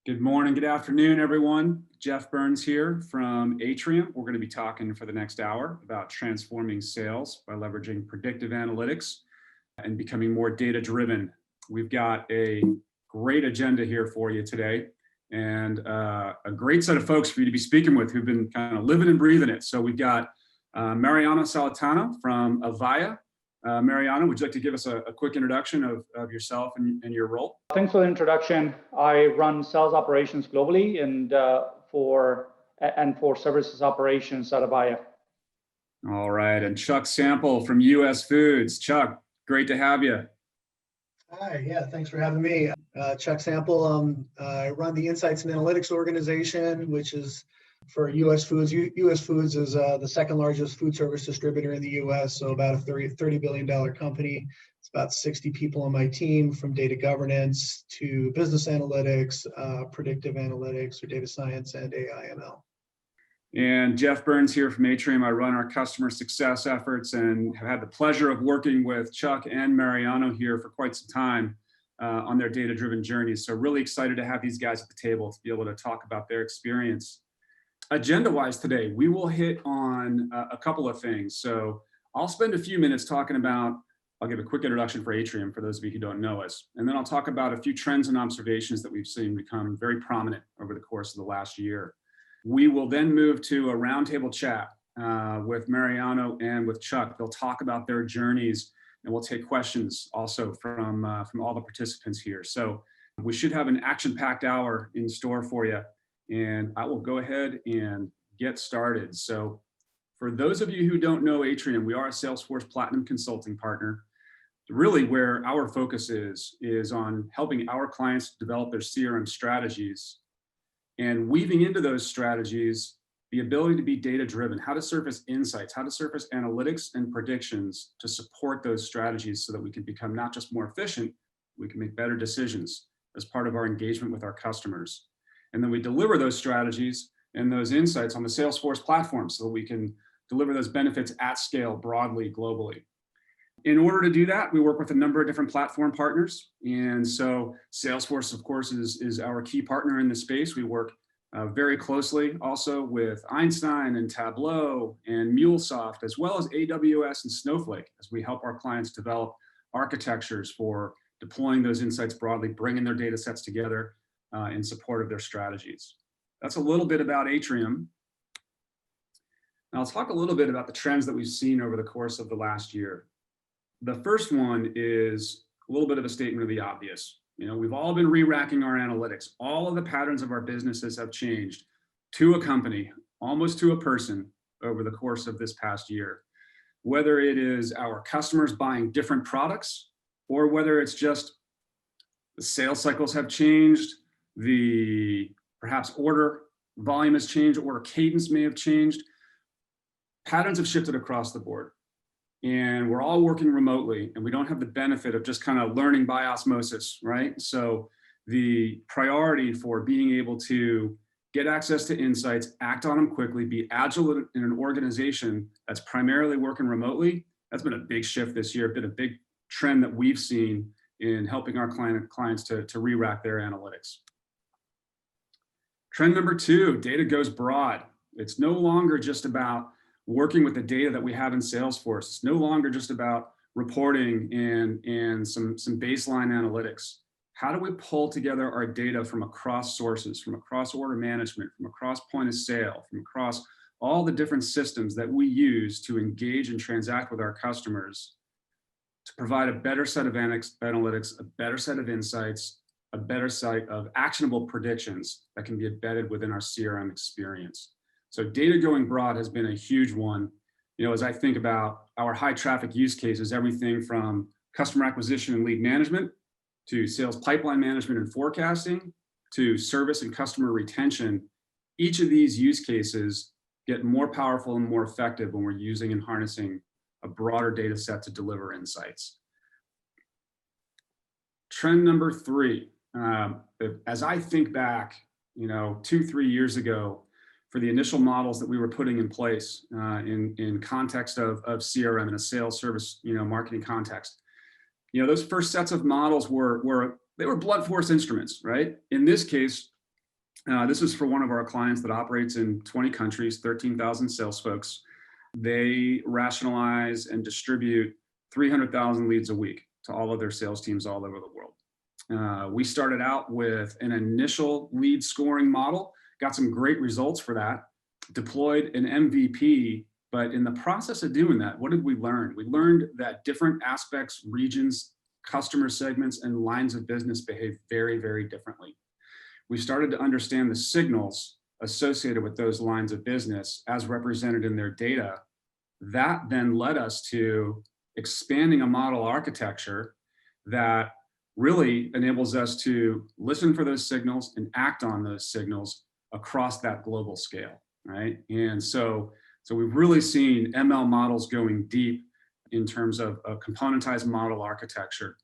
Good morning, good afternoon, everyone. Jeff Burns here from Atrium. We're going to be talking for the next hour about transforming sales by leveraging predictive analytics and becoming more data-driven. We've got a great agenda here for you today and a great set of folks for you to be speaking with who've been kind of living and breathing it. So we've got Mariano Salatano from Avaya. Mariano, would you like to give us a quick introduction of yourself and your role? Thanks for the introduction. I run sales operations globally and for services operations at Avaya. All right, and Chuck Sample from US Foods. Chuck, great to have you. Hi, yeah, thanks for having me. Chuck Sample, I run the Insights and Analytics organization, which is for US Foods. US Foods is the second largest food service distributor in the US, so about a $30 billion company. It's about 60 people on my team, from data governance to business analytics, predictive analytics or data science, and AI ML. And Jeff Burns here from Atrium. I run our customer success efforts and have had the pleasure of working with Chuck and Mariano here for quite some time on their data-driven journeys. So really excited to have these guys at the table to be able to talk about their experience. Agenda-wise today, we will hit on a couple of things. So I'll spend a few minutes talking about, I'll give a quick introduction for Atrium for those of you who don't know us. And then I'll talk about a few trends and observations that we've seen become very prominent over the course of the last year. We will then move to a roundtable chat with Mariano and with Chuck. They'll talk about their journeys, and we'll take questions also from all the participants here. So we should have an action-packed hour in store for you. And I will go ahead and get started. So for those of you who don't know Atrium, we are a Salesforce Platinum Consulting partner. Really where our focus is on helping our clients develop their CRM strategies and weaving into those strategies the ability to be data-driven, how to surface insights, how to surface analytics and predictions to support those strategies so that we can become not just more efficient, we can make better decisions as part of our engagement with our customers. And then we deliver those strategies and those insights on the Salesforce platform so that we can deliver those benefits at scale broadly, globally. In order to do that, we work with a number of different platform partners. And so Salesforce, of course, is our key partner in this space. We work very closely also with Einstein and Tableau and MuleSoft, as well as AWS and Snowflake, as we help our clients develop architectures for deploying those insights broadly, bringing their data sets together in support of their strategies. That's a little bit about Atrium. Now I'll talk a little bit about the trends that we've seen over the course of the last year. The first one is a little bit of a statement of the obvious. You know, we've all been re-racking our analytics. All of the patterns of our businesses have changed to a company, almost to a person, over the course of this past year. Whether it is our customers buying different products, or whether it's just the sales cycles have changed, perhaps order volume has changed, order cadence may have changed. Patterns have shifted across the board. And we're all working remotely, and we don't have the benefit of just kind of learning by osmosis, right? So the priority for being able to get access to insights, act on them quickly, be agile in an organization that's primarily working remotely, that's been a big shift this year, been a big trend that we've seen in helping our clients to re-rack their analytics. Trend number two, data goes broad. It's no longer just about working with the data that we have in Salesforce. It's no longer just about reporting and some baseline analytics. How do we pull together our data from across sources, from across order management, from across point of sale, from across all the different systems that we use to engage and transact with our customers to provide a better set of analytics, a better set of insights, a better set of actionable predictions that can be embedded within our CRM experience. So data going broad has been a huge one. You know, as I think about our high traffic use cases, everything from customer acquisition and lead management to sales pipeline management and forecasting to service and customer retention, each of these use cases get more powerful and more effective when we're using and harnessing a broader data set to deliver insights. Trend number three, as I think back, 2-3 years ago, for the initial models that we were putting in place in context of CRM in a sales service, marketing context, those first sets of models were blunt force instruments, right? In this case, This is for one of our clients that operates in 20 countries, 13,000 sales folks. They rationalize and distribute 300,000 leads a week to all of their sales teams all over the world. We started out with an initial lead scoring model, got some great results for that, deployed an MVP, but in the process of doing that, what did we learn? We learned that different aspects, regions, customer segments, and lines of business behave very, very differently. We started to understand the signals associated with those lines of business as represented in their data. That then led us to expanding a model architecture that really enables us to listen for those signals and act on those signals across that global scale, right? And so we've really seen ML models going deep in terms of a componentized model architecture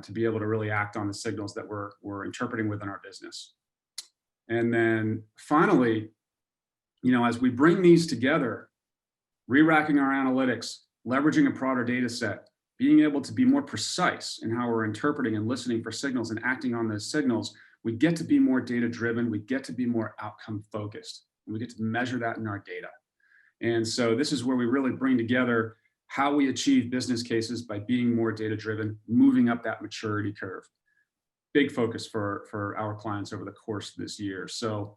to be able to really act on the signals that we're interpreting within our business. And then finally, as we bring these together, re-racking our analytics, leveraging a broader data set, being able to be more precise in how we're interpreting and listening for signals and acting on those signals, we get to be more data-driven, we get to be more outcome-focused, and we get to measure that in our data. And so this is where we really bring together how we achieve business cases by being more data-driven, moving up that maturity curve. Big focus for our clients over the course of this year. So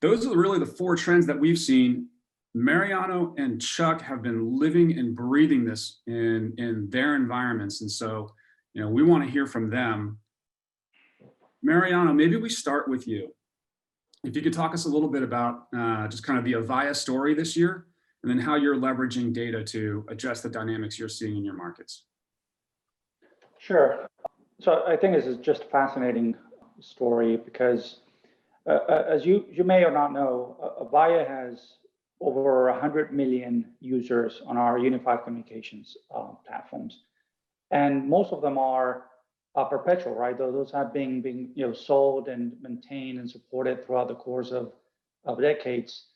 those are really the four trends that we've seen. Mariano and Chuck have been living and breathing this in their environments. And so, we want to hear from them. Mariano, maybe we start with you. If you could talk us a little bit about just kind of the Avaya story this year, and then how you're leveraging data to address the dynamics you're seeing in your markets. Sure. So I think this is just a fascinating story because as you may or not know, Avaya has over 100 million users on our unified communications platforms. And most of them are perpetual, right? Those have been sold and maintained and supported throughout the course of decades.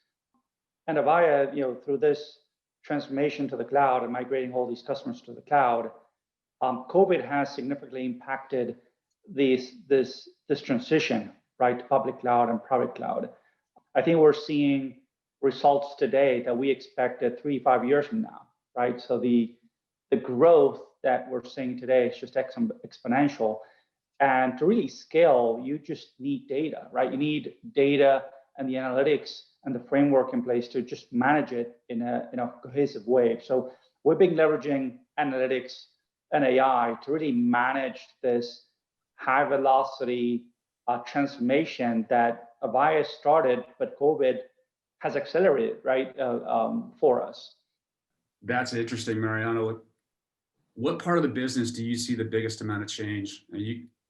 And Avaya, through this transformation to the cloud and migrating all these customers to the cloud, COVID has significantly impacted this transition, right, to public cloud and private cloud. I think we're seeing results today that we expected 3-5 years from now, right? So the growth that we're seeing today is just exponential. And to really scale, you just need data, right? You need data and the analytics and the framework in place to just manage it in a cohesive way. So we've been leveraging analytics and AI to really manage this high velocity transformation that Avaya started, but COVID has accelerated, right, for us. That's interesting, Mariano. What part of the business do you see the biggest amount of change?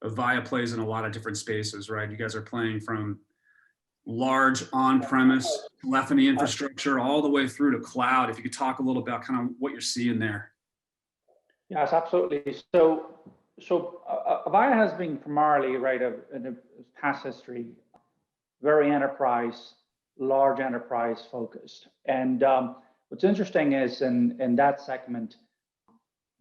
Avaya plays in a lot of different spaces, right? You guys are playing from large on-premise telephony infrastructure all the way through to cloud. If you could talk a little about kind of what you're seeing there. Yes, absolutely. So Avaya has been primarily, right, in a past history, very large enterprise focused. And what's interesting is in that segment,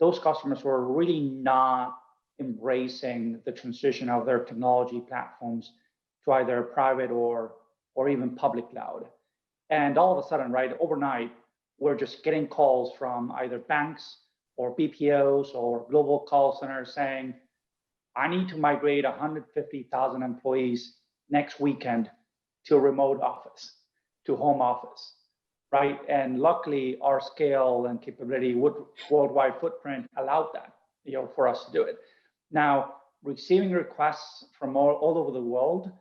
those customers were really not embracing the transition of their technology platforms to either private or even public cloud. And all of a sudden, right, overnight, we're just getting calls from either banks or BPOs or global call centers saying, I need to migrate 150,000 employees next weekend to a remote office, to home office, right? And luckily, our scale and capability, worldwide footprint allowed that, for us to do it. Now, receiving requests from all over the world,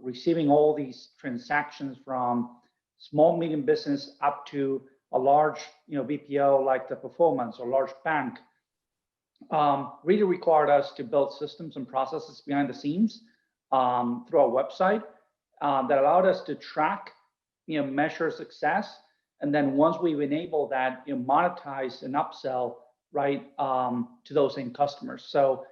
receiving all these transactions from small, medium business up to a large, BPO like the Performance or large bank, really required us to build systems and processes behind the scenes through our website that allowed us to track, measure success, and then once we've enabled that, monetize and upsell, right, to those same customers. So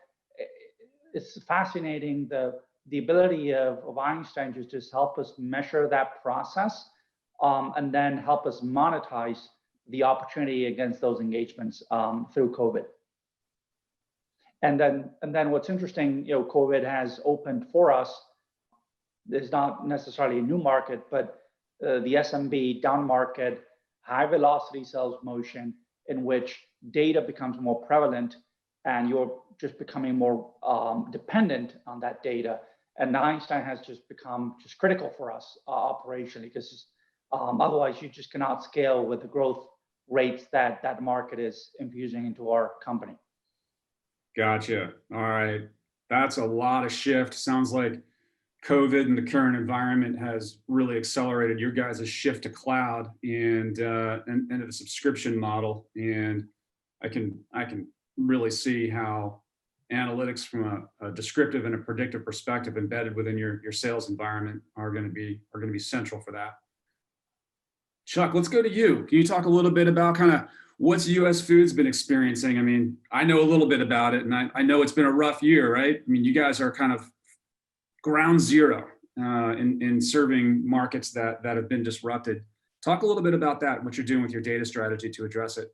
it's fascinating the ability of Einstein to just help us measure that process and then help us monetize the opportunity against those engagements through COVID. And then what's interesting, COVID has opened for us There's not necessarily a new market, but the SMB down market, high velocity sales motion in which data becomes more prevalent and you're just becoming more dependent on that data. And Einstein has just become just critical for us operationally, because otherwise you just cannot scale with the growth rates that that market is infusing into our company. Gotcha. All right. That's a lot of shift. Sounds like COVID and the current environment has really accelerated your guys' shift to cloud and into the subscription model. And I can really see how analytics from a descriptive and a predictive perspective embedded within your sales environment are going to be central for that. Chuck, let's go to you. Can you talk a little bit about kind of what's US Foods been experiencing? I mean, I know a little bit about it, and I know it's been a rough year, right? I mean, you guys are kind of ground zero in serving markets that have been disrupted. Talk a little bit about that, what you're doing with your data strategy to address it.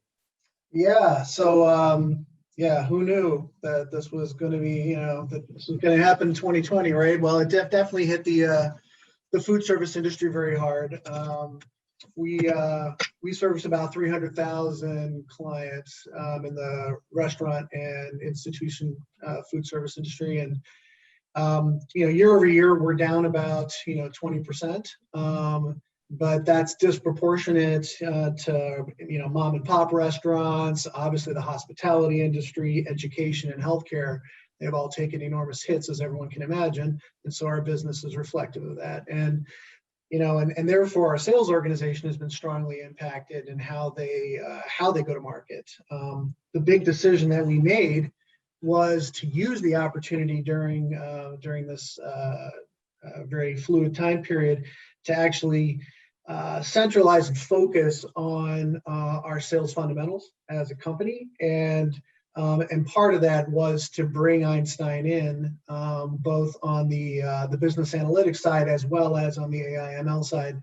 Yeah. So, who knew that this was going to be, that this was going to happen in 2020, right? Well, it definitely hit the food service industry very hard. We service about 300,000 clients in the restaurant and institution food service industry, and year over year we're down about 20%, but that's disproportionate to mom and pop restaurants, obviously the hospitality industry, education, and healthcare. They've all taken enormous hits, as everyone can imagine, and so our business is reflective of that. And and therefore our sales organization has been strongly impacted in how they go to market. The big decision that we made was to use the opportunity during this very fluid time period to actually centralize and focus on our sales fundamentals as a company. And part of that was to bring Einstein in, both on the business analytics side as well as on the AI/ML side,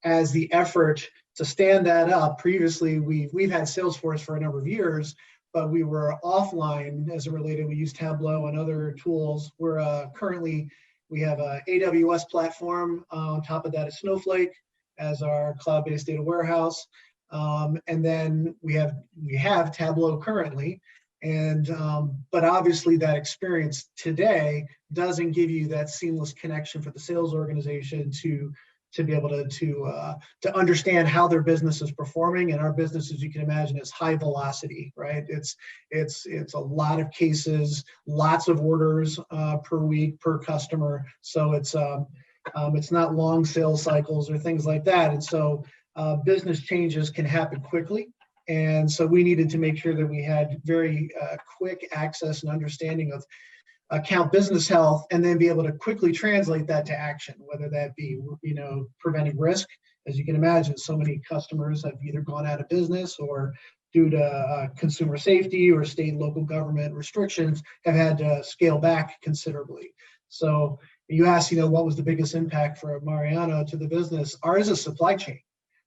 as the effort to stand that up. Previously, we've had Salesforce for a number of years, but we were offline as it related. We use Tableau and other tools. We have a AWS platform. On top of that is Snowflake as our cloud-based data warehouse. And then we have Tableau currently, but obviously that experience today doesn't give you that seamless connection for the sales organization to be able to understand how their business is performing. And our business, as you can imagine, is high velocity, right? It's a lot of cases, lots of orders per week per customer. So it's not long sales cycles or things like that. And so business changes can happen quickly. And so we needed to make sure that we had very quick access and understanding of account business health, and then be able to quickly translate that to action, whether that be, preventing risk. As you can imagine, so many customers have either gone out of business or due to consumer safety or state and local government restrictions have had to scale back considerably. So you asked, what was the biggest impact for Mariano to the business? Ours is supply chain,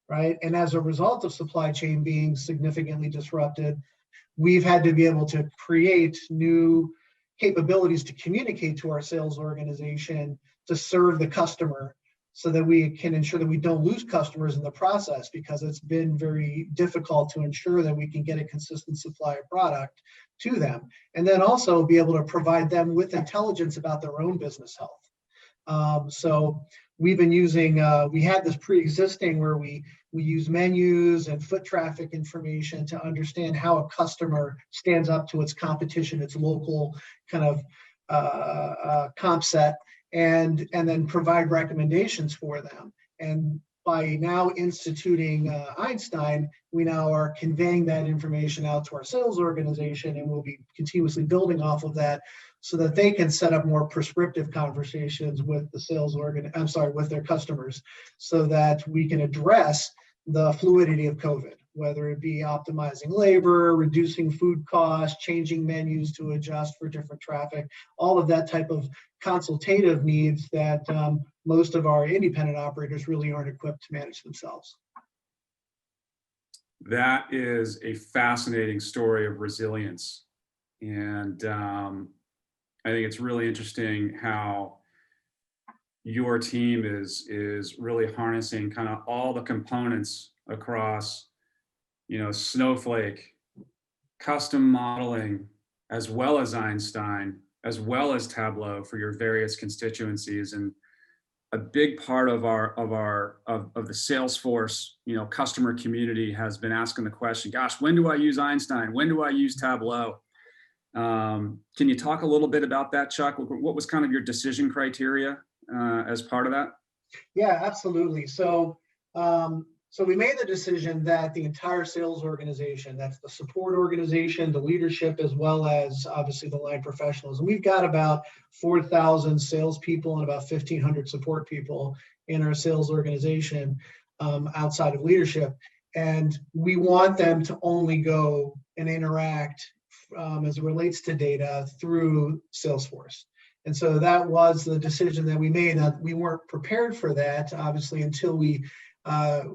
right? And as a result of supply chain being significantly disrupted, we've had to be able to create new capabilities to communicate to our sales organization to serve the customer, so that we can ensure that we don't lose customers in the process, because it's been very difficult to ensure that we can get a consistent supply of product to them. And then also be able to provide them with intelligence about their own business health. So we've been using, we had this pre-existing where we use menus and foot traffic information to understand how a customer stands up to its competition, its local kind of comp set, and then provide recommendations for them. And by now instituting Einstein, we now are conveying that information out to our sales organization, and we'll be continuously building off of that, so that they can set up more prescriptive conversations with the with their customers, so that we can address the fluidity of COVID, whether it be optimizing labor, reducing food costs, changing menus to adjust for different traffic, all of that type of consultative needs that most of our independent operators really aren't equipped to manage themselves. That is a fascinating story of resilience. And I think it's really interesting how your team is really harnessing kind of all the components across, Snowflake, custom modeling, as well as Einstein, as well as Tableau for your various constituencies. And a big part of the Salesforce, customer community has been asking the question, gosh, when do I use Einstein? When do I use Tableau? Can you talk a little bit about that, Chuck? What was kind of your decision criteria as part of that? Yeah, absolutely. So we made the decision that the entire sales organization, that's the support organization, the leadership, as well as obviously the line professionals. And we've got about 4,000 salespeople and about 1,500 support people in our sales organization outside of leadership. And we want them to only go and interact as it relates to data through Salesforce. And so that was the decision that we made. That we weren't prepared for that, obviously, until we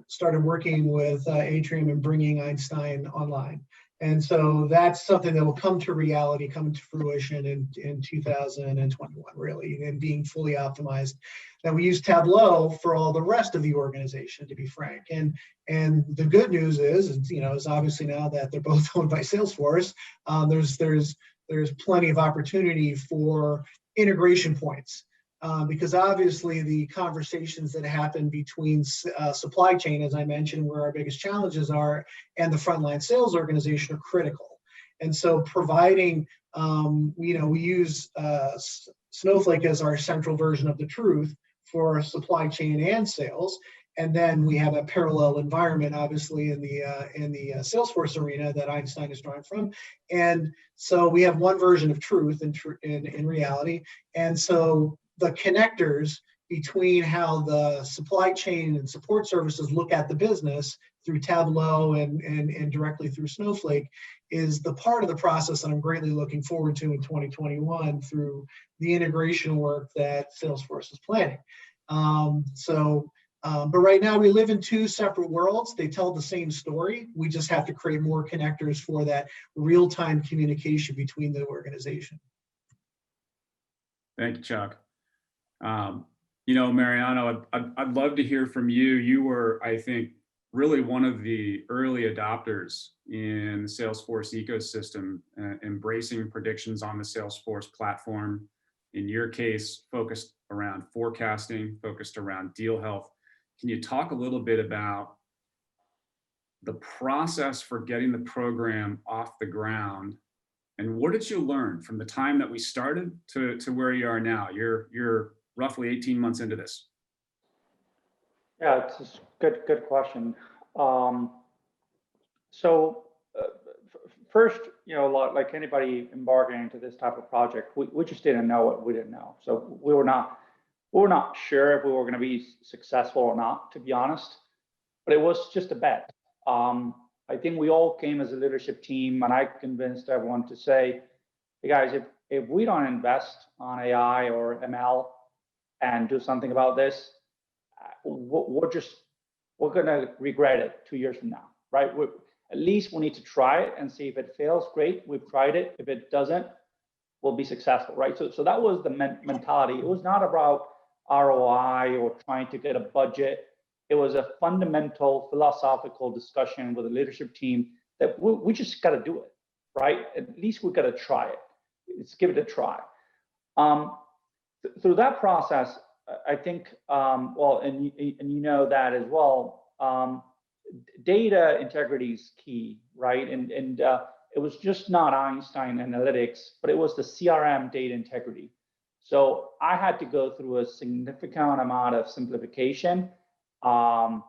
started working with Atrium and bringing Einstein online. And so that's something that will come to reality, come to fruition in 2021, really, and being fully optimized. Now we use Tableau for all the rest of the organization, to be frank. And the good news is obviously now that they're both owned by Salesforce, there's plenty of opportunity for integration points. Because obviously the conversations that happen between supply chain, as I mentioned, where our biggest challenges are, and the frontline sales organization are critical. And so providing, we use Snowflake as our central version of the truth for supply chain and sales. And then we have a parallel environment, obviously, in the Salesforce arena that Einstein is drawing from. And so we have one version of truth in reality. And so the connectors between how the supply chain and support services look at the business through Tableau and directly through Snowflake is the part of the process that I'm greatly looking forward to in 2021 through the integration work that Salesforce is planning. But right now we live in two separate worlds. They tell the same story. We just have to create more connectors for that real-time communication between the organization. Thank you, Chuck. Mariano, I'd love to hear from you. You were, I think, really one of the early adopters in the Salesforce ecosystem, embracing predictions on the Salesforce platform. In your case, focused around forecasting, focused around deal health. Can you talk a little bit about the process for getting the program off the ground? And what did you learn from the time that we started to where you are now? You're roughly 18 months into this. Yeah, it's a good question. First, like anybody embarking into this type of project, we just didn't know what we didn't know. So we were not sure if we were going to be successful or not, to be honest. But it was just a bet. I think we all came as a leadership team, and I convinced everyone to say, hey guys, if we don't invest on AI or ML and do something about this, we're going to regret it 2 years from now, right? At least we need to try it and see if it fails. Great, we've tried it. If it doesn't, we'll be successful, right? So that was the mentality. It was not about ROI or trying to get a budget. It was a fundamental philosophical discussion with the leadership team that we just got to do it, right? At least we got to try it. Let's give it a try. Through that process, I think, and you know that as well, data integrity is key, right? And it was just not Einstein analytics, but it was the CRM data integrity. So I had to go through a significant amount of simplification and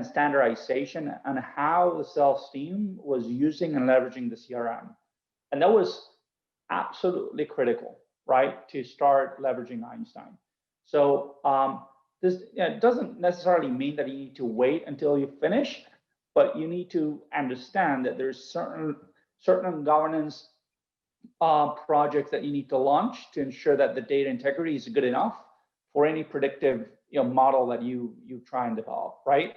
standardization on how the sales team was using and leveraging the CRM. And that was absolutely critical, right, to start leveraging Einstein. So this doesn't necessarily mean that you need to wait until you finish, but you need to understand that there's certain governance projects that you need to launch to ensure that the data integrity is good enough for any predictive model that you try and develop, right?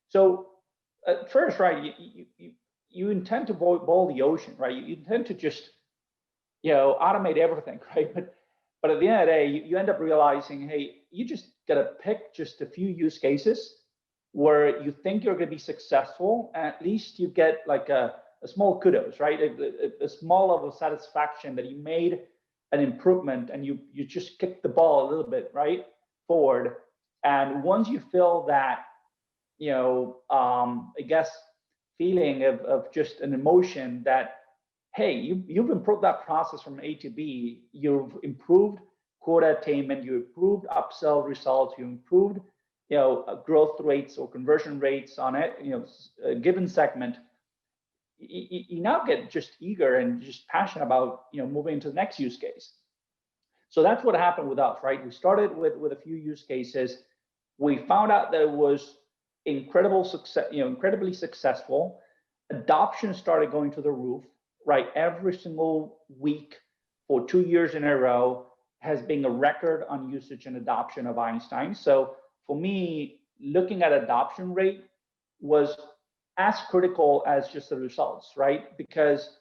So at first, right, you intend to boil the ocean, right? You intend to just automate everything, right? But But at the end of the day, you end up realizing, hey, you just got to pick just a few use cases where you think you're going to be successful, and at least you get like a small kudos, right? A small level of satisfaction that you made an improvement and you just kicked the ball a little bit, right, forward. And once you feel that, I guess, feeling of just an emotion that, hey, you've improved that process from A to B, you've improved quota attainment, you improved upsell results, you improved, growth rates or conversion rates on it, a given segment, you now get just eager and just passionate about, moving to the next use case. So that's what happened with us, right? We started with a few use cases. We found out that it was incredibly successful. Adoption started going to the roof, right? Every single week for 2 years in a row has been a record on usage and adoption of Einstein. So for me, looking at adoption rate was as critical as just the results, right? Because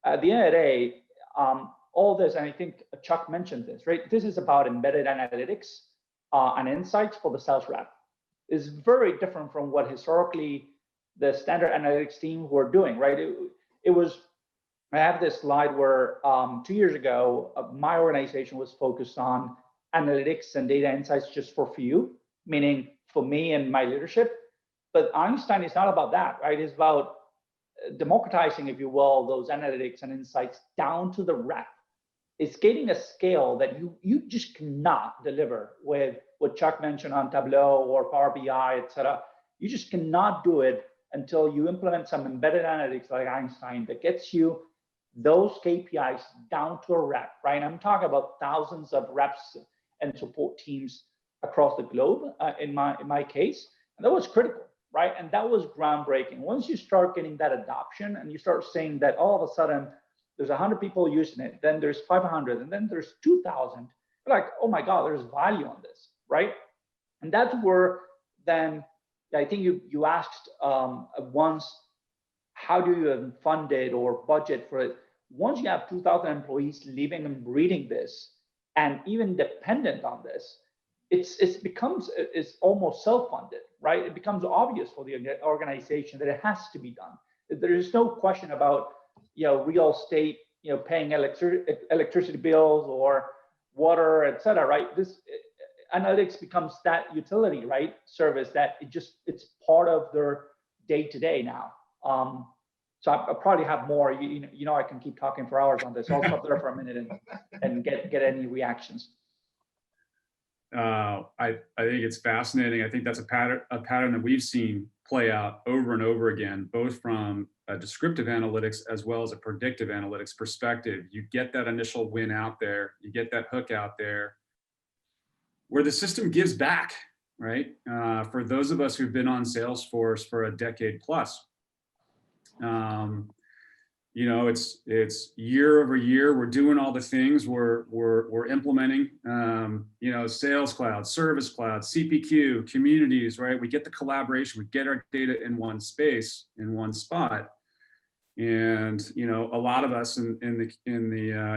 at the end of the day, all this, and I think Chuck mentioned this, right? This is about embedded analytics and insights for the sales rep. It's very different from what historically the standard analytics team were doing, right? It was, I have this slide where 2 years ago, my organization was focused on analytics and data insights just for few, meaning for me and my leadership. But Einstein is not about that, right? It's about democratizing, if you will, those analytics and insights down to the rep. It's getting a scale that you just cannot deliver with what Chuck mentioned on Tableau or Power BI, et cetera. You just cannot do it until you implement some embedded analytics like Einstein that gets you those KPIs down to a rep, right? I'm talking about thousands of reps and support teams across the globe in my case. And that was critical, right? And that was groundbreaking. Once you start getting that adoption and you start seeing that all of a sudden there's 100 people using it, then there's 500, and then there's 2,000, you're like, oh my God, there's value on this, right? And that's where then, I think you asked once, how do you fund it or budget for it? Once you have 2,000 employees living and breathing this, and even dependent on this, it's almost self-funded, right? It becomes obvious for the organization that it has to be done. There is no question about real estate, paying electricity bills or water, et cetera, right? This analytics becomes that utility, right? Service that it's part of their day-to-day now. So I probably have more. I can keep talking for hours on this. I'll stop there for a minute and get any reactions. I think it's fascinating. I think that's a pattern that we've seen play out over and over again, both from a descriptive analytics as well as a predictive analytics perspective. You get that initial win out there, you get that hook out there, where the system gives back, right? For those of us who've been on Salesforce for a decade plus, it's year over year. We're doing all the things. We're implementing. Sales Cloud, Service Cloud, CPQ, communities. Right. We get the collaboration. We get our data in one space, in one spot. And a lot of us in the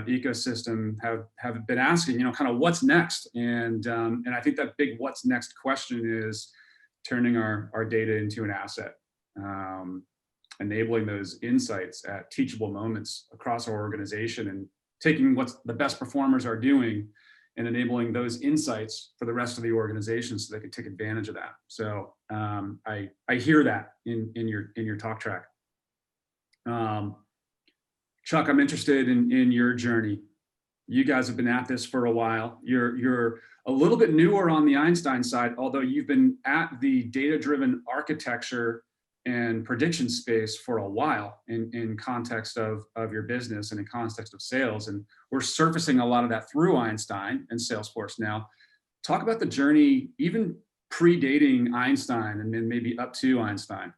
ecosystem have been asking, kind of what's next. And I think that big what's next question is turning our data into an asset. Enabling those insights at teachable moments across our organization and taking what the best performers are doing and enabling those insights for the rest of the organization so they can take advantage of that. So I hear that in your talk track. Chuck, I'm interested in your journey. You guys have been at this for a while. You're a little bit newer on the Einstein side, although you've been at the data-driven architecture and prediction space for a while in context of your business and in context of sales. And we're surfacing a lot of that through Einstein and Salesforce now. Talk about the journey, even predating Einstein and then maybe up to Einstein.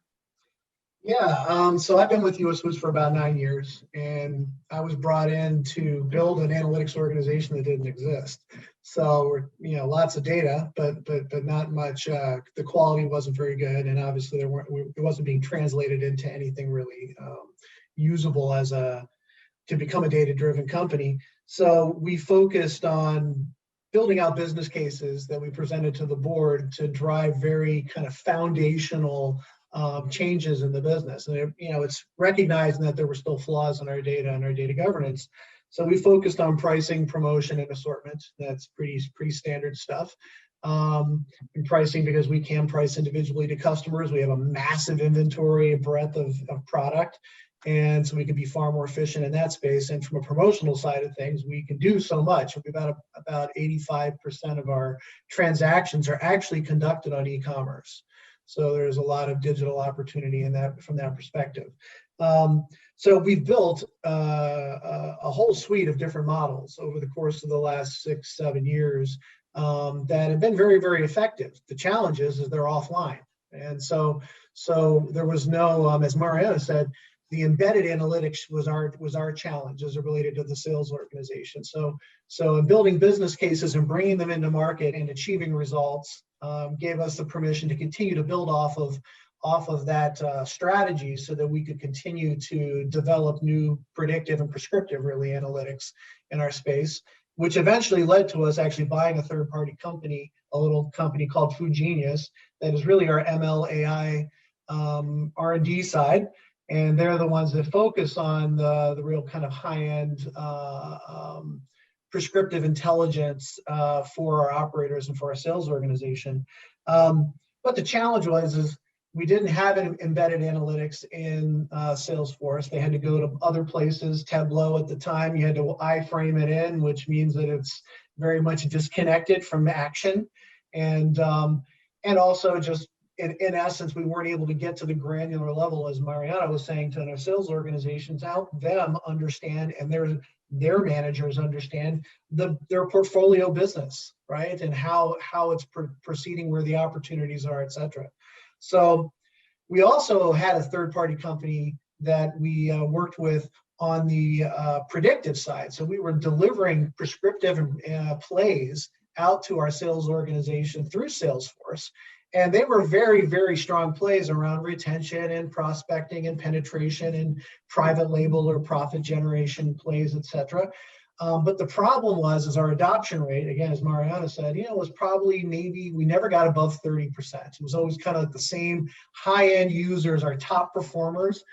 Yeah, so I've been with US Foods for about 9 years, and I was brought in to build an analytics organization that didn't exist. So, lots of data, but not much. The quality wasn't very good, and obviously it wasn't being translated into anything really usable as a to become a data-driven company. So we focused on building out business cases that we presented to the board to drive very kind of foundational changes in the business. And it's recognizing that there were still flaws in our data and our data governance. So we focused on pricing, promotion, and assortment. That's pretty standard stuff. And pricing, because we can price individually to customers. We have a massive inventory, breadth of product. And so we can be far more efficient in that space. And from a promotional side of things, we can do so much. About 85% of our transactions are actually conducted on e-commerce. So there's a lot of digital opportunity in that from that perspective. So we've built a whole suite of different models over the course of the last 6-7 years that have been very, very effective. The challenge is they're offline. And so there was no, as Mariana said, the embedded analytics was our challenge as it related to the sales organization. So in building business cases and bringing them into market and achieving results gave us the permission to continue to build off of that strategy, so that we could continue to develop new predictive and prescriptive really analytics in our space, which eventually led to us actually buying a third-party company, a little company called Food Genius, that is really our ML AI R&D side. And they're the ones that focus on the real kind of high-end prescriptive intelligence for our operators and for our sales organization. But the challenge is we didn't have embedded analytics in Salesforce. They had to go to other places. Tableau at the time, you had to iframe it in, which means that it's very much disconnected from action. And also just in essence, we weren't able to get to the granular level, as Mariana was saying, to our sales organizations, help them understand and their managers understand their portfolio business, right? And how it's proceeding, where the opportunities are, et cetera. So we also had a third-party company that we worked with on the predictive side. So we were delivering prescriptive plays out to our sales organization through Salesforce. And they were very, very strong plays around retention and prospecting and penetration and private label or profit generation plays, et cetera. But the problem is our adoption rate, again, as Mariana said, was probably we never got above 30%. It was always kind of the same high-end users, our top performers,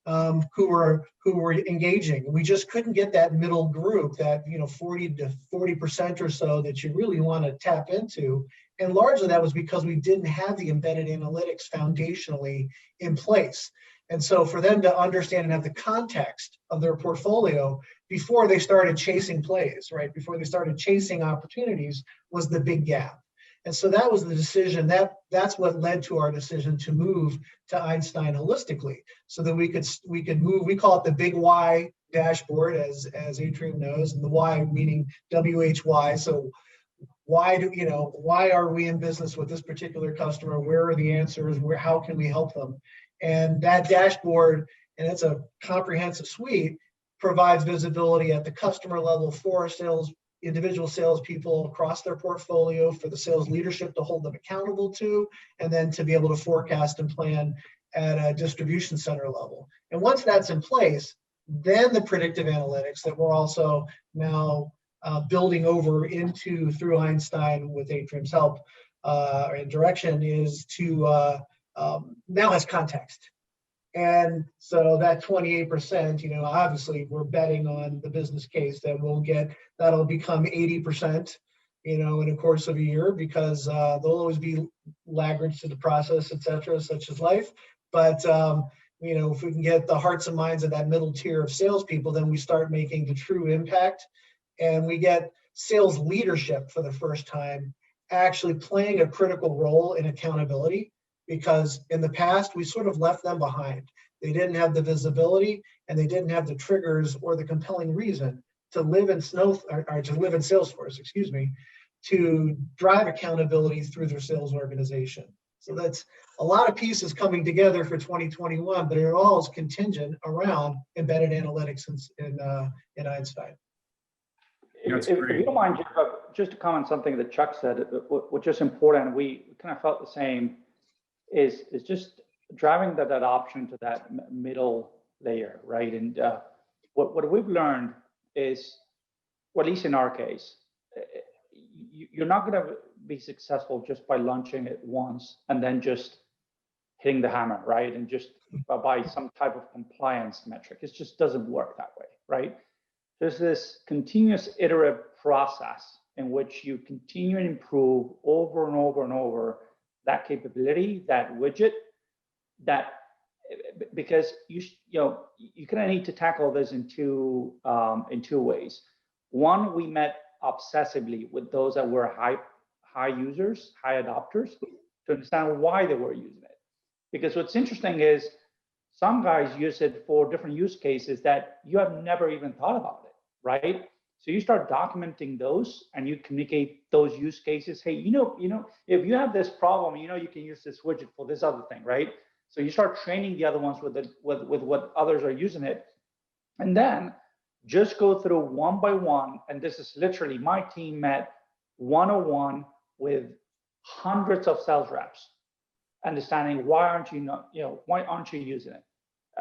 who were engaging. We just couldn't get that middle group, that 40 to 40% or so that you really want to tap into. And largely that was because we didn't have the embedded analytics foundationally in place. And so for them to understand and have the context of their portfolio before they started chasing plays, right? Before they started chasing opportunities was the big gap. And so that was the decision, that's what led to our decision to move to Einstein holistically, so that we could move, we call it the big why dashboard, as Atrium knows, and the why meaning WHY. So why are we in business with this particular customer? Where are the answers? How can we help them? And that dashboard, and it's a comprehensive suite, provides visibility at the customer level for individual salespeople across their portfolio, for the sales leadership to hold them accountable to, and then to be able to forecast and plan at a distribution center level. And once that's in place, then the predictive analytics that we're also now building over into through Einstein with Atrium's help and direction is to now has context. And so that 28%, obviously we're betting on the business case that that'll become 80%, in the course of a year, because there'll always be laggards to the process, et cetera, such as life. But, if we can get the hearts and minds of that middle tier of salespeople, then we start making the true impact. And we get sales leadership for the first time actually playing a critical role in accountability, because in the past we sort of left them behind. They didn't have the visibility, and they didn't have the triggers or the compelling reason to live in Salesforce, to drive accountability through their sales organization. So that's a lot of pieces coming together for 2021, but it all is contingent around embedded analytics in Einstein. If you don't mind, just to comment something that Chuck said, which is important, we kind of felt the same, is just driving that adoption to that middle layer, right? And what we've learned is, well, at least in our case, you're not going to be successful just by launching it once and then just hitting the hammer, right? And just by some type of compliance metric. It just doesn't work that way, right? There's this continuous iterative process in which you continue and improve over and over and over that capability, that widget, that because you kind of need to tackle this in two ways. One, we met obsessively with those that were high users, high adopters, to understand why they were using it. Because what's interesting is some guys use it for different use cases that you have never even thought about it, right? So you start documenting those and you communicate those use cases. Hey, if you have this problem, you can use this widget for this other thing, right? So you start training the other ones with what others are using it. And then just go through one by one. And this is literally my team met 101 with hundreds of sales reps, understanding why aren't you using it?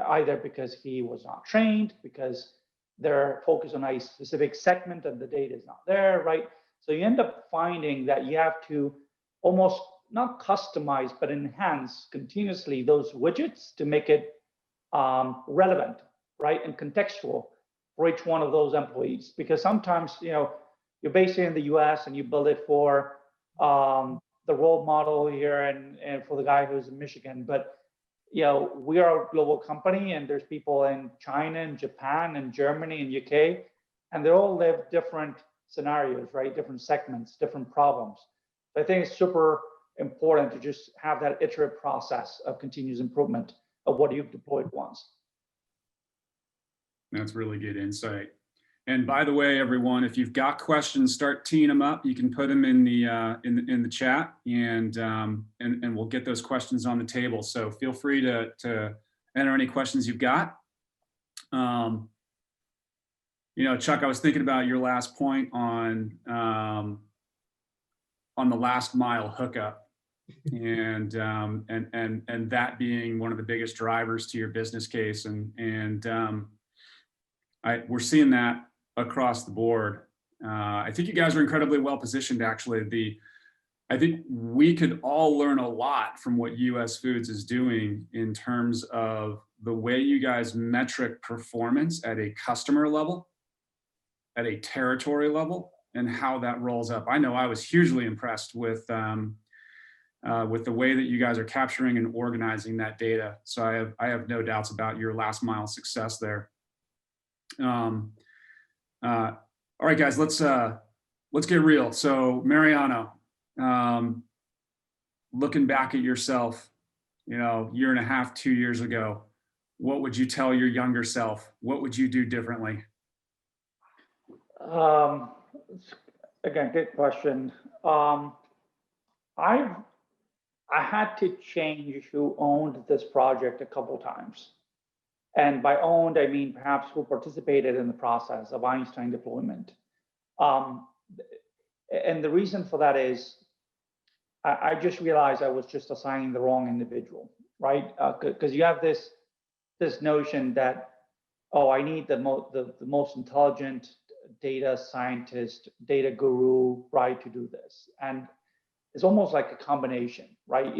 Either because he was not trained, because they're focused on a specific segment and the data is not there, right? So you end up finding that you have to almost not customize, but enhance continuously those widgets to make it relevant, right? And contextual for each one of those employees. Because sometimes, you're based here in the US and you build it for the role model here and for the guy who's in Michigan. But, we are a global company and there's people in China and Japan and Germany and UK, and they all live different scenarios, right? Different segments, different problems. So I think it's super important to just have that iterative process of continuous improvement of what you've deployed once. That's really good insight. And by the way, everyone, if you've got questions, start teeing them up. You can put them in the chat, and we'll get those questions on the table. So feel free to enter any questions you've got. Chuck, I was thinking about your last point on the last mile hookup, and that being one of the biggest drivers to your business case, and we're seeing that across the board. I think you guys are incredibly well positioned, actually. I think we could all learn a lot from what US Foods is doing in terms of the way you guys metric performance at a customer level, at a territory level, and how that rolls up. I know I was hugely impressed with the way that you guys are capturing and organizing that data. So I have no doubts about your last mile success there. All right, guys, let's get real. So Mariano, looking back at yourself, year and a half, 2 years ago, what would you tell your younger self? What would you do differently? Again, good question. I had to change who owned this project a couple times. And by owned, I mean perhaps who participated in the process of Einstein deployment. And the reason for that is I just realized I was just assigning the wrong individual, right? Because you have this notion that, I need the most intelligent data scientist, data guru, right, to do this. And it's almost like a combination, right?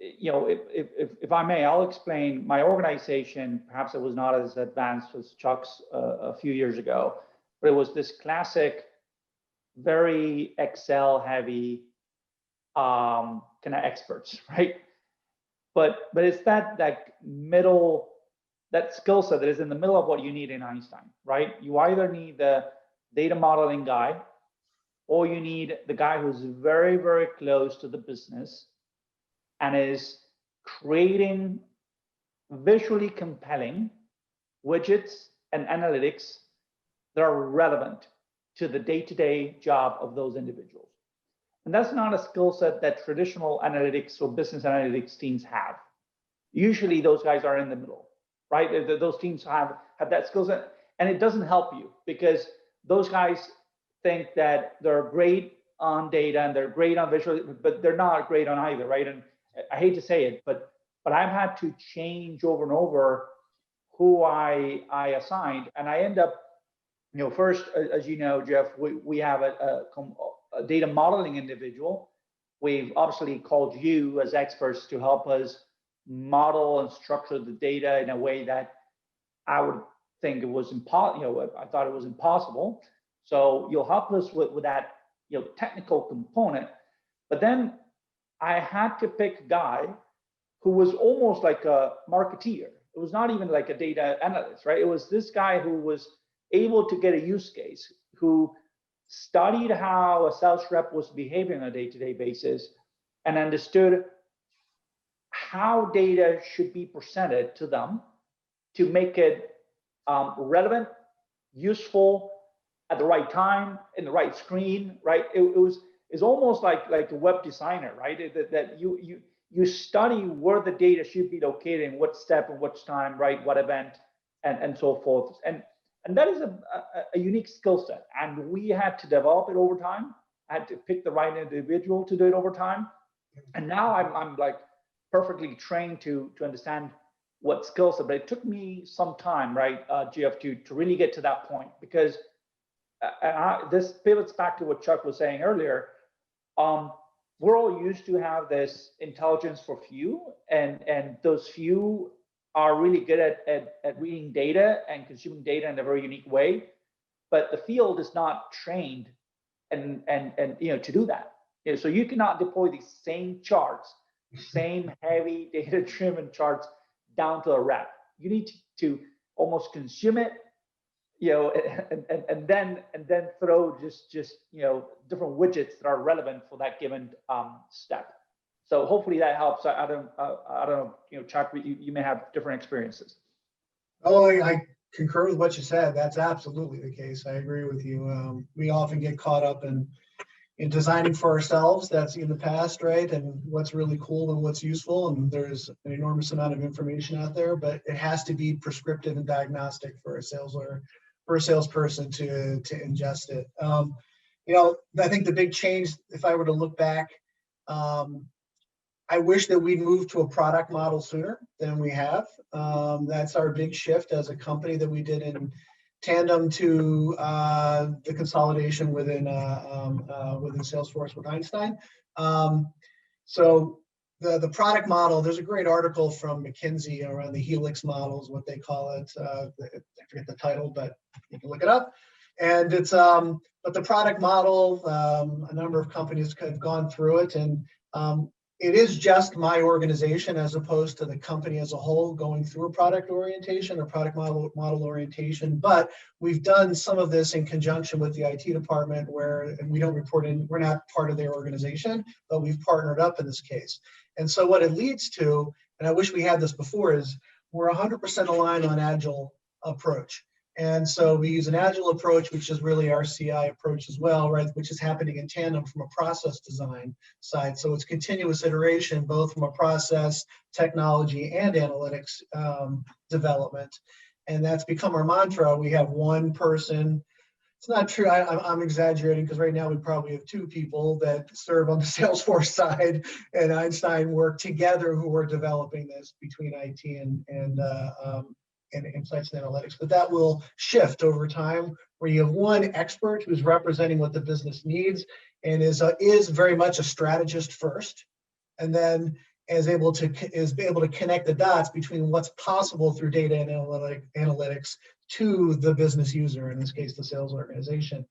If I may, I'll explain my organization. Perhaps it was not as advanced as Chuck's a few years ago, but it was this classic, very Excel heavy kind of experts, right? But it's that middle, that skill set that is in the middle of what you need in Einstein, right? You either need the data modeling guy, or you need the guy who's very, very close to the business and is creating visually compelling widgets and analytics that are relevant to the day-to-day job of those individuals. And that's not a skill set that traditional analytics or business analytics teams have. Usually those guys are in the middle, right? Those teams have that skill set, and it doesn't help you because those guys think that they're great on data and they're great on visual, but they're not great on either, right? And I hate to say it, but I've had to change over and over who I assigned, and I end up, first, as you know, Jeff, we have a data modeling individual. We've obviously called you as experts to help us model and structure the data in a way that I would think it was impossible. I thought it was impossible. So you'll help us with that, technical component. But then I had to pick a guy who was almost like a marketeer. It was not even like a data analyst, right? It was this guy who was able to get a use case, who studied how a sales rep was behaving on a day-to-day basis and understood how data should be presented to them to make it relevant, useful, at the right time, in the right screen, right? It's almost like a web designer, right? That you study where the data should be located, in what step and which time, right? What event, and so forth. And that is a unique skill set. And we had to develop it over time. I had to pick the right individual to do it over time. And now I'm like perfectly trained to understand what skill set, but it took me some time, right, GF, to really get to that point, because this pivots back to what Chuck was saying earlier. We're all used to have this intelligence for few, and those few are really good at reading data and consuming data in a very unique way, but the field is not trained and to do that. So you cannot deploy these same charts, same heavy data-driven charts down to a rep. You need to almost consume it, and then throw just different widgets that are relevant for that given step. So hopefully that helps. I don't know, Chuck, you may have different experiences. Oh, I concur with what you said. That's absolutely the case. I agree with you. We often get caught up in designing for ourselves. That's in the past, right? And what's really cool and what's useful. And there's an enormous amount of information out there, but it has to be prescriptive and diagnostic for a salesperson to ingest it. I think the big change, if I were to look back, I wish that we'd moved to a product model sooner than we have. That's our big shift as a company that we did in tandem to the consolidation within Salesforce with Einstein. So the product model, there's a great article from McKinsey around the Helix models, what they call it. I forget the title, but you can look it up. And it's but the product model, a number of companies have gone through it, and it is just my organization as opposed to the company as a whole going through a product orientation or product model orientation. But we've done some of this in conjunction with the IT department, where we don't report in, we're not part of their organization, but we've partnered up in this case. And so what it leads to, and I wish we had this before, is we're 100% aligned on agile approach. And so we use an agile approach, which is really our CI approach as well, right? Which is happening in tandem from a process design side. So it's continuous iteration, both from a process, technology, and analytics development. And that's become our mantra. We have one person. It's not true. I'm exaggerating, because right now we probably have two people that serve on the Salesforce side, and Einstein work together, who are developing this between IT and insights and analytics. But that will shift over time, where you have one expert who's representing what the business needs and is very much a strategist first, and then is able to connect the dots between what's possible through data and analytics to the business user, in this case the sales organization.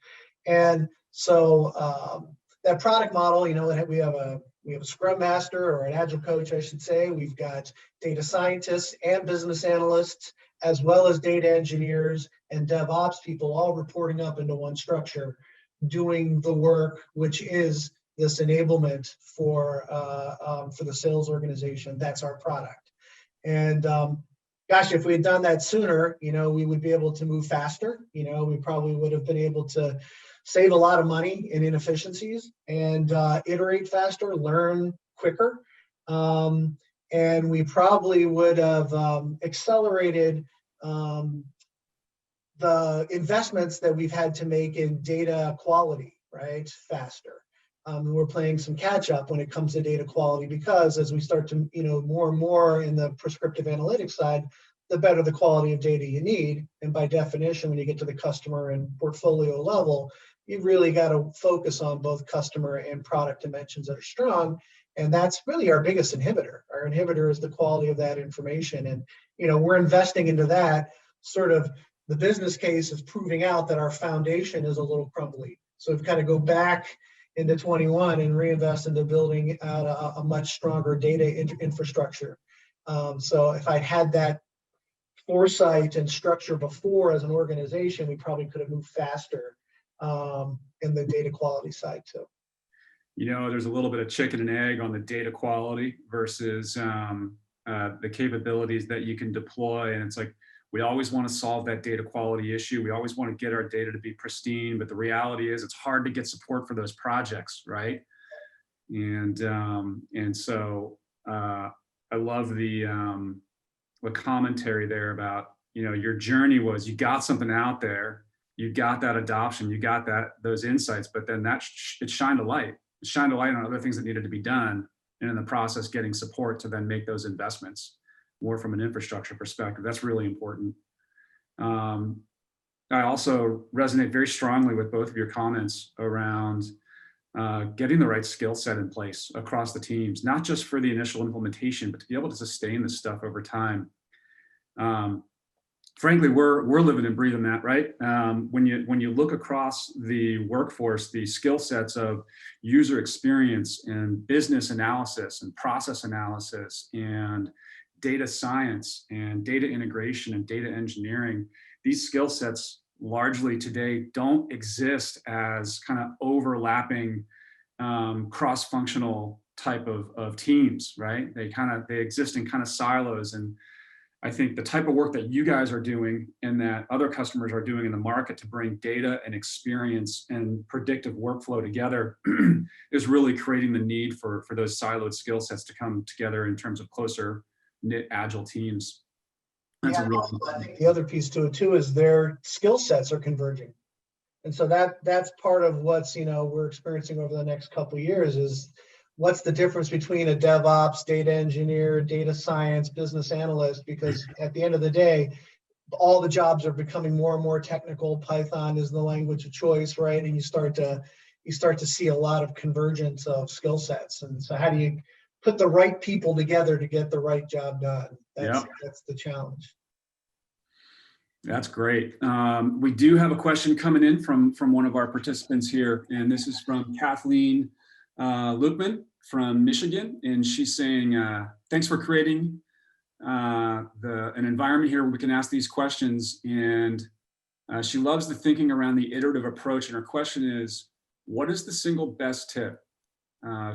And so that product model, we have a scrum master, or an agile coach, I should say. We've got data scientists and business analysts, as well as data engineers and DevOps people, all reporting up into one structure, doing the work, which is this enablement for the sales organization. That's our product. And gosh, if we had done that sooner, we would be able to move faster. We probably would have been able to save a lot of money in inefficiencies and iterate faster, learn quicker. And we probably would have accelerated the investments that we've had to make in data quality, right, faster. We're playing some catch up when it comes to data quality, because as we start to, more and more in the prescriptive analytics side, the better the quality of data you need. And by definition, when you get to the customer and portfolio level, you've really got to focus on both customer and product dimensions that are strong. And that's really our biggest inhibitor. Our inhibitor is the quality of that information. And, we're investing into that. Sort of the business case is proving out that our foundation is a little crumbly. So we've got to go back into 21 and reinvest into building out a much stronger data infrastructure. So if I had that foresight and structure before as an organization, we probably could have moved faster in the data quality side too. There's a little bit of chicken and egg on the data quality versus the capabilities that you can deploy. And it's like, we always want to solve that data quality issue. We always want to get our data to be pristine, but the reality is it's hard to get support for those projects, right? And so I love the commentary there about, your journey was you got something out there, you got that adoption, you got those insights, but then it shined a light. It shined a light on other things that needed to be done, and in the process, getting support to then make those investments more from an infrastructure perspective. That's really important. I also resonate very strongly with both of your comments around getting the right skill set in place across the teams, not just for the initial implementation, but to be able to sustain this stuff over time. Frankly, we're living and breathing that, right? When you look across the workforce, the skill sets of user experience and business analysis and process analysis and data science and data integration and data engineering, these skill sets largely today don't exist as kind of overlapping cross-functional type of teams, right? They exist in kind of silos. And I think the type of work that you guys are doing and that other customers are doing in the market to bring data and experience and predictive workflow together is really creating the need for those siloed skill sets to come together in terms of closer knit agile teams. That's I think the other piece to it too is their skill sets are converging. And so that's part of what's, we're experiencing over the next couple of years is what's the difference between a DevOps, data engineer, data science, business analyst, because at the end of the day, all the jobs are becoming more and more technical. Python is the language of choice, right? And you start to see a lot of convergence of skill sets. And so how do you put the right people together to get the right job done? That's the challenge. That's great. We do have a question coming in from one of our participants here, and this is from Kathleen Lukman from Michigan, and she's saying, thanks for creating an environment here where we can ask these questions, and she loves the thinking around the iterative approach, and her question is, what is the single best tip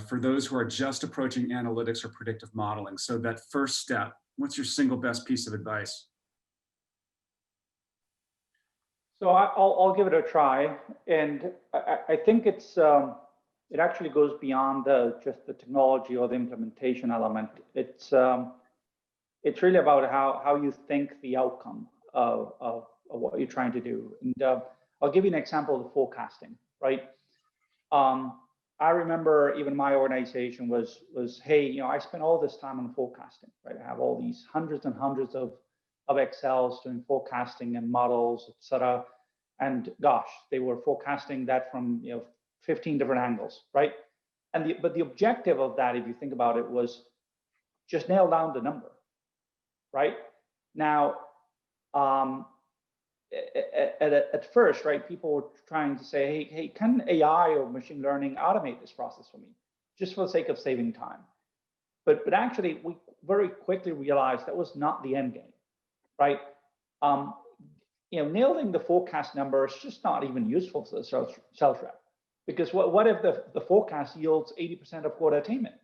for those who are just approaching analytics or predictive modeling? So that first step, what's your single best piece of advice? So I'll give it a try, and I think it actually goes beyond just the technology or the implementation element. It's really about how you think the outcome of what you're trying to do. And I'll give you an example of the forecasting, right? I remember even my organization was hey, I spent all this time on forecasting, right? I have all these hundreds and hundreds of Excels doing forecasting and models, et cetera. And gosh, they were forecasting that from 15 different angles, right? But the objective of that, if you think about it, was just nail down the number, right? Now, at first, right, people were trying to say, hey, can AI or machine learning automate this process for me, just for the sake of saving time? But actually, we very quickly realized that was not the end game, right? Nailing the forecast number is just not even useful to the sales rep, because what if the forecast yields 80% of quota attainment?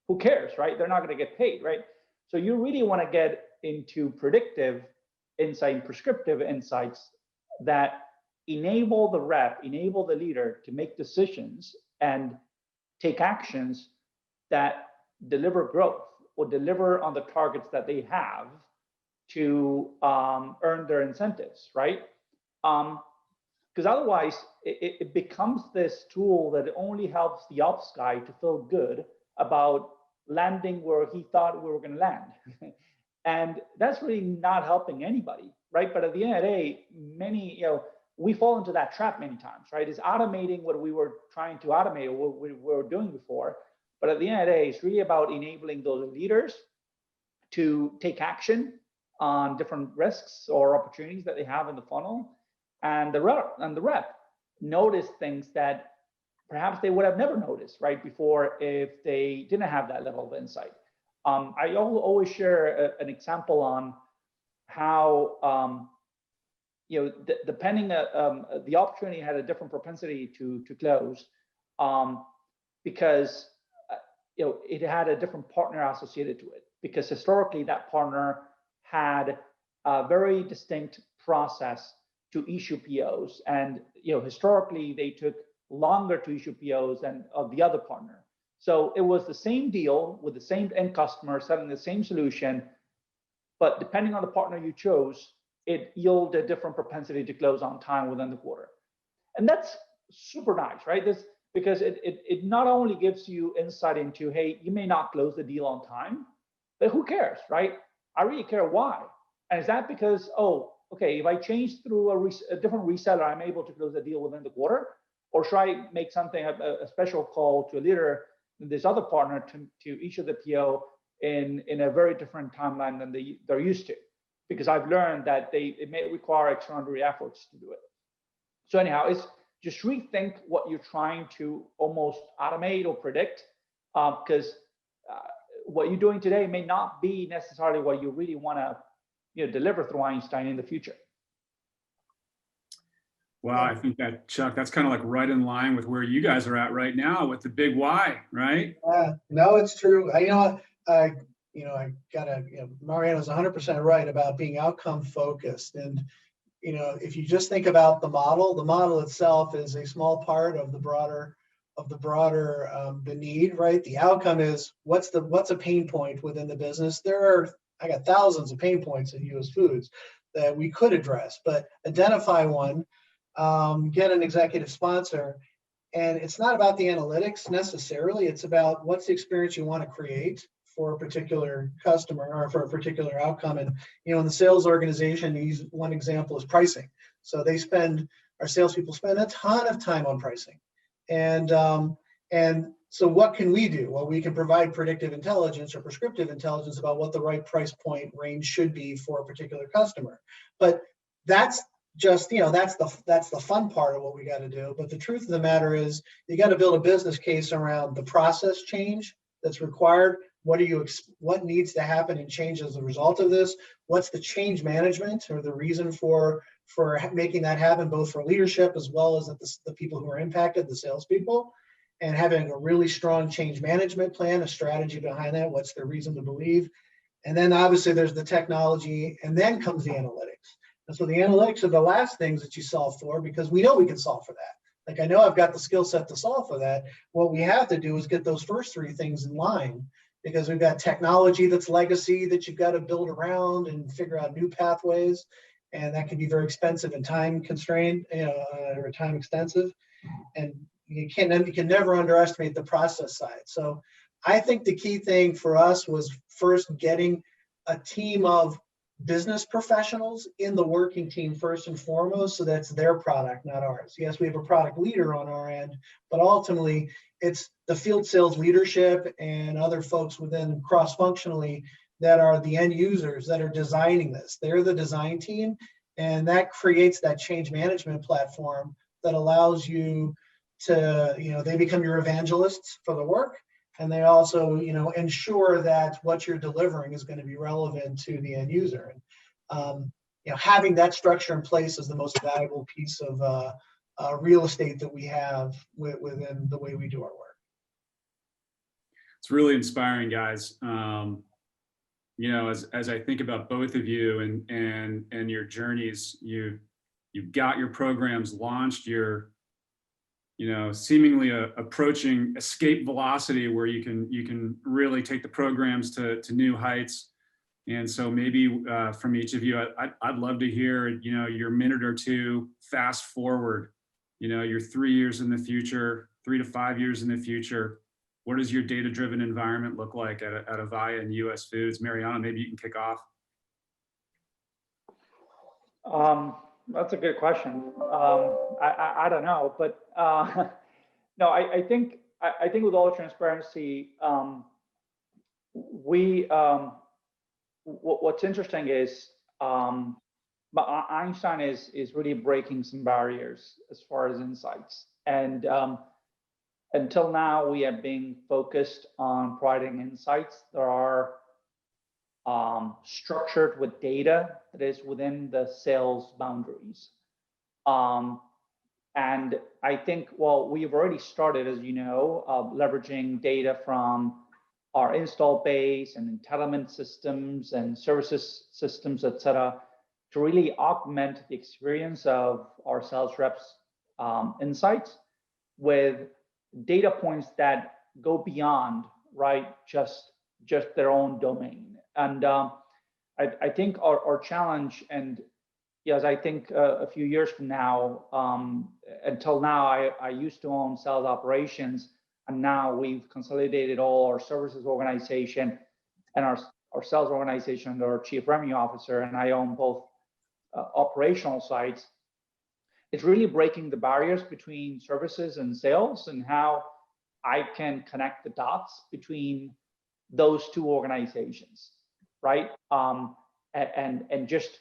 Who cares, right? They're not going to get paid, right? So you really want to get into predictive insight and prescriptive insights that enable the rep, enable the leader to make decisions and take actions that deliver growth or deliver on the targets that they have to earn their incentives, right? Because otherwise, it becomes this tool that only helps the ops guy to feel good about landing where he thought we were going to land. And that's really not helping anybody, right? But at the end of the day, we fall into that trap many times, right? Is automating what we were trying to automate or what we were doing before. But at the end of the day, it's really about enabling those leaders to take action on different risks or opportunities that they have in the funnel. And the rep notice things that perhaps they would have never noticed right before if they didn't have that level of insight. I always share an example on how depending the opportunity had a different propensity to close because it had a different partner associated to it, because historically that partner had a very distinct process to issue POs, and historically they took longer to issue POs than of the other partner. So it was the same deal with the same end customer selling the same solution, but depending on the partner you chose, it yielded a different propensity to close on time within the quarter. And that's super nice, right? Because it not only gives you insight into, hey, you may not close the deal on time, but who cares, right? I really care why. And is that because, oh, okay, if I change through a different reseller, I'm able to close the deal within the quarter? Or should I make something, a special call to a leader, this other partner to issue the PO in a very different timeline than they're used to? Because I've learned that it may require extraordinary efforts to do it. So anyhow, it's just rethink what you're trying to almost automate or predict, because what you're doing today may not be necessarily what you really want to deliver through Einstein in the future. Wow, I think that, Chuck, that's kind of like right in line with where you guys are at right now with the big why, right? No, it's true. Mariano's 100% right about being outcome focused. And, if you just think about the model itself is a small part of the broader the need, right? The outcome is what's a pain point within the business. I got thousands of pain points in US Foods that we could address, but identify one, get an executive sponsor. And it's not about the analytics necessarily. It's about what's the experience you want to create for a particular customer or for a particular outcome. And, in the sales organization, one example is pricing. So our salespeople spend a ton of time on pricing. And so what can we do? Well, we can provide predictive intelligence or prescriptive intelligence about what the right price point range should be for a particular customer. But that's just, that's the fun part of what we got to do. But the truth of the matter is you got to build a business case around the process change that's required. What needs to happen and change as a result of this? What's the change management or the reason for making that happen, both for leadership as well as the people who are impacted, the salespeople, and having a really strong change management plan, a strategy behind that. What's the reason to believe? And then obviously there's the technology, and then comes the analytics. And so the analytics are the last things that you solve for, because we know we can solve for that. Like, I know I've got the skill set to solve for that. What we have to do is get those first three things in line, because we've got technology that's legacy that you've got to build around and figure out new pathways. And that can be very expensive and time constrained, or time extensive. And you can never underestimate the process side. So I think the key thing for us was first getting a team of business professionals in the working team first and foremost, so that's their product, not ours. Yes, we have a product leader on our end, but ultimately it's the field sales leadership and other folks within cross-functionally that are the end users that are designing this. They're the design team, and that creates that change management platform that allows you to, they become your evangelists for the work. And they also, ensure that what you're delivering is going to be relevant to the end user. And, having that structure in place is the most valuable piece of real estate that we have within the way we do our work. It's really inspiring, guys. As I think about both of you and your journeys, you've got your programs launched. You're seemingly approaching escape velocity, where you can really take the programs to new heights. And so maybe from each of you, I'd love to hear, your minute or two fast forward, you're 3 years in the future, 3 to 5 years in the future. What does your data-driven environment look like at Avaya and US Foods? Mariano, maybe you can kick off. That's a good question. I don't know, but no, I think with all transparency, what's interesting is Einstein is really breaking some barriers as far as insights, and until now we have been focused on providing insights that are structured with data that is within the sales boundaries. And I think, well, we've already started, as you know, leveraging data from our install base and entitlement systems and services systems, et cetera, to really augment the experience of our sales reps' insights with data points that go beyond, right, just their own domain. And I think our challenge, and yes, I think a few years from now, until now, I used to own sales operations, and now we've consolidated all our services organization and our sales organization under our chief revenue officer, and I own both operational sites. It's really breaking the barriers between services and sales, and how I can connect the dots between those two organizations, right? And just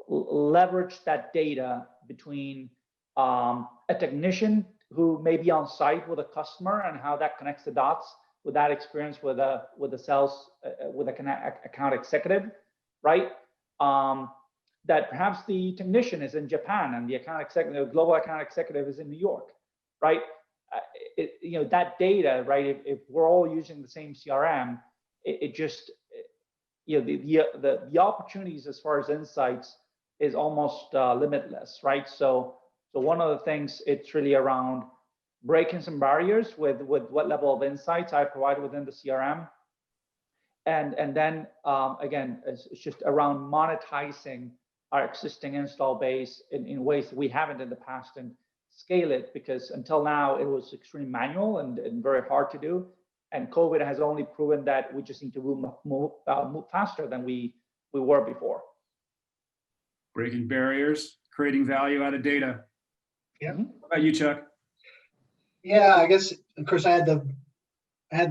leverage that data between a technician who may be on site with a customer, and how that connects the dots with that experience with a sales with an account executive, right? That perhaps the technician is in Japan and the account executive, the global account executive, is in New York, right? That data, right? If we're all using the same CRM, it just, the opportunities as far as insights is almost limitless, right? So one of the things, it's really around breaking some barriers with what level of insights I provide within the CRM, and then again, it's just around monetizing our existing install base in ways that we haven't in the past, and scale it, because until now it was extremely manual and very hard to do. And COVID has only proven that we just need to move faster than we were before. Breaking barriers, creating value out of data. Yeah. What about you, Chuck? Yeah, I guess, of course, I had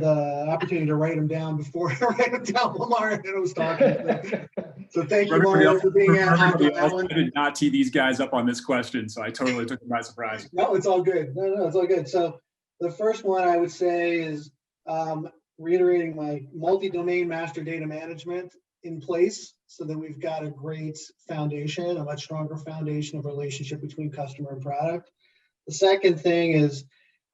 the opportunity to write them down before I write them down while Mario was talking. So thank you, Mario, for being on that one. I did not tee these guys up on this question, so I totally took them by surprise. No, it's all good. No, it's all good. So the first one I would say is reiterating my multi-domain master data management in place, so that we've got a great foundation, a much stronger foundation of relationship between customer and product. The second thing is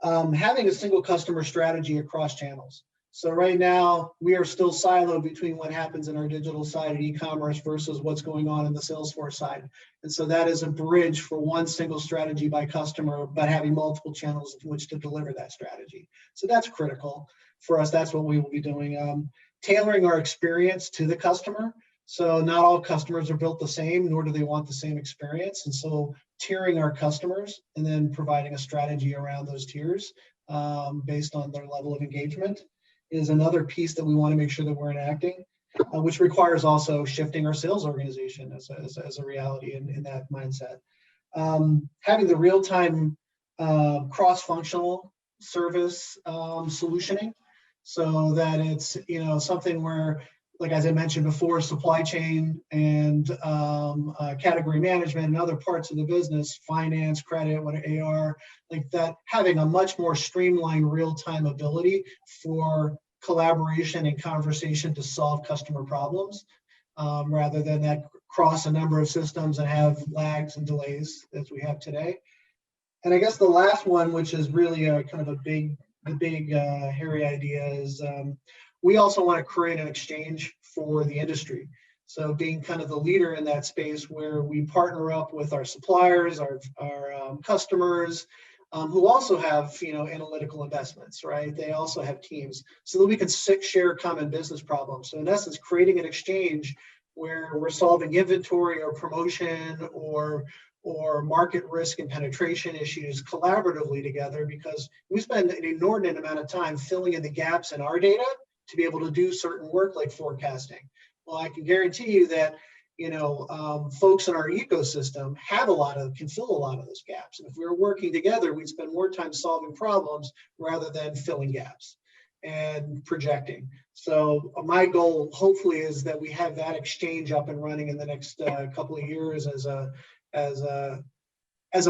having a single customer strategy across channels. So right now we are still siloed between what happens in our digital side of e-commerce versus what's going on in the Salesforce side. And so that is a bridge for one single strategy by customer, but having multiple channels in which to deliver that strategy. So that's critical for us. That's what we will be doing. Tailoring our experience to the customer. So not all customers are built the same, nor do they want the same experience. And so tiering our customers and then providing a strategy around those tiers based on their level of engagement is another piece that we want to make sure that we're enacting, which requires also shifting our sales organization as a reality in that mindset. Having the real-time cross-functional service solutioning, so that it's something where, like as I mentioned before, supply chain and category management and other parts of the business, finance, credit, AR, like that, having a much more streamlined real-time ability for collaboration and conversation to solve customer problems, rather than that cross a number of systems and have lags and delays as we have today. And I guess the last one, which is really a kind of a big hairy idea, is we also want to create an exchange for the industry. So being kind of the leader in that space, where we partner up with our suppliers, our customers, who also have analytical investments, right? They also have teams, so that we can share common business problems. So in essence, creating an exchange where we're solving inventory or promotion or or market risk and penetration issues collaboratively together, because we spend an inordinate amount of time filling in the gaps in our data to be able to do certain work like forecasting. Well, I can guarantee you that folks in our ecosystem can fill a lot of those gaps. And if we were working together, we'd spend more time solving problems rather than filling gaps and projecting. So my goal, hopefully, is that we have that exchange up and running in the next couple of years as a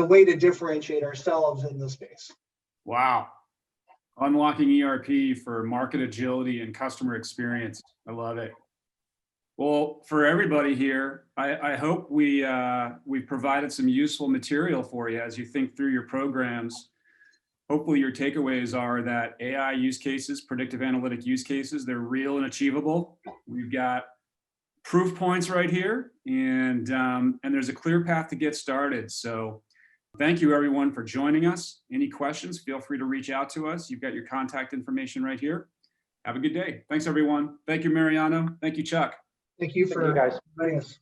way to differentiate ourselves in the space. Wow. Unlocking ERP for market agility and customer experience. I love it. Well, for everybody here, I hope we've provided some useful material for you as you think through your programs. Hopefully your takeaways are that AI use cases, predictive analytic use cases, they're real and achievable. We've got proof points right here, and there's a clear path to get started. So thank you everyone for joining us. Any questions, feel free to reach out to us. You've got your contact information right here. Have a good day. Thanks everyone. Thank you, Mariano. Thank you, Chuck. Thank you for guys. inviting us.